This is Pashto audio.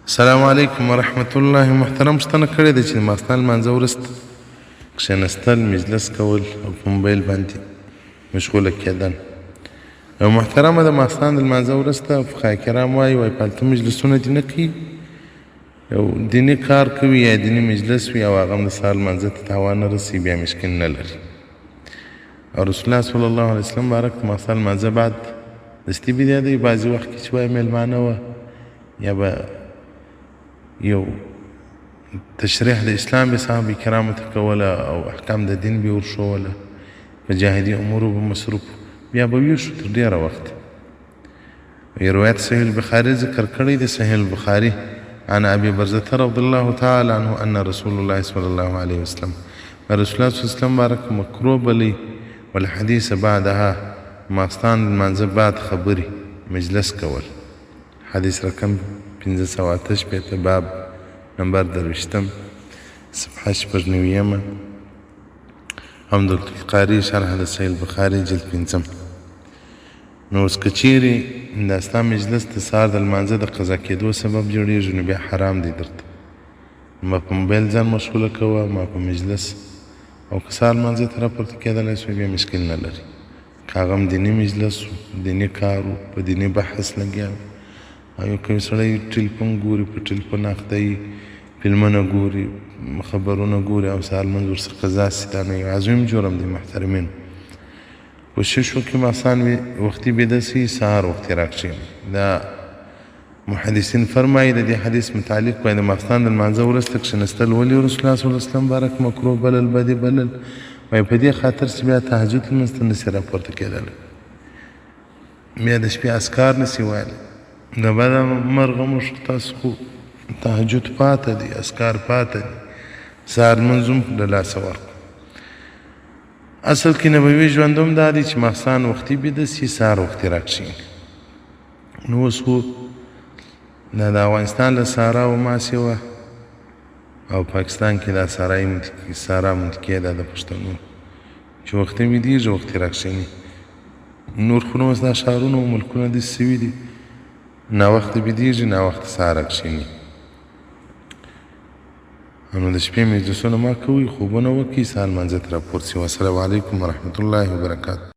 السلام علیکم ورحمت الله. محترم پوښتنه کړې ده چې د ماښام لمانځه وروسته کښېنستل، مجلس کول او په موبایل باندې مشغوله کېدل. او محترمه د ماښام د لمانځه وروسته فقهای کرام وایي پالتو مجلسونه دې نه کوي، یو دیني کار کوي یا دیني مجلس وي او هغه هم د سهار لمانځه ته تاوان نه رسوي، بیا مشکل نه لري. او رسول الله صلی الله علیه وسلم بارک د ماښام لمانځه بعد دستي بیدیا دی. بعضې وخت کې چې وایي میلمانه وه یا به یو تشریح د اسلام به صحابه کرامو ته کوله او احکام د دین به ورښوله، په جاهدي امورو به مصروف، بیا به ویښ تر ډېره وخت. روایت صحیح البخاري ذکر کړی دی، صحیح البخاري عن ابي برزة رضي الله تعالى عنه ان رسول الله صلى الله عليه وسلم رسول الله صلى الله عليه وسلم بارک مکروه بلی والحديث بعدها ماښام لمانځه بعد خبرې مجلس کول. حدیث رقم 588 باب نمبر 20 صفحه 89 عمدة القاري شرح د صحیح البخاري جلد 5. نو اوس که چیرې دا ستا مجلس د سهار د لمانځه د قضا کېدو سبب جوړېږي نو بیا حرام دی درته. ما په موبایل ځان مشغوله کوه، ما په مجلس، او که سهار لمانځه ته راپورته کېدلی سوی بیا مشکل نه لري. که هغه هم دیني مجلس و، دیني کار و، په دیني بحث لګیا و، او یو کوم سړی ټلیفون ګوري، په ټلیفون اخته وي، فلمونه ګوري، خبرونه ګوري او سهار لمونځ ورڅخه قضا سي، دا نو یو عظیم جرم دی. محترمینو کوشش وکړئ ماښام وختي بیده سي، سهار وختي راکښېنئ. دا محدثین فرمایي د دې حدیث متعلق وایي د ماښام د لمانځه وروسته کښېنستل ولې رسول الله صلی الله علیه وسلم بارک مکروه بلل، بدې بلل؟ وایي په دې خاطر چې بیا تهجد لمونځ ته نسي راپورته کېدلی، بیا د شپې اذکار نسي ویلی. د بده مرغه موږ تاسو خو تهجد پاته دي، اذکار پاته دي، سهار لمونځ هم له لاسه ورکړو. اصل کې نبوي ژوند هم دا دی چې ماښام وختي بیده سي، سهار وختي راکښېني. نو اوس خو دا د افغانستان له صحراو ماسې وه او پاکستان کې دا سارا منطقې ده د پښتنو چې وختي بیدېږي وختي راکښېني. نور خو نو اوس دا ښارونه او ملکونه داسې سوي دي ناوخته بیدېږي، ناوخته سهار راکښېني. نو د شپې مجلسونه ما کوئ، خوبونه وکړئ، سهار لمانځه ته راپورته سئ. والسلام علیکم ورحمة الله وبرکاته.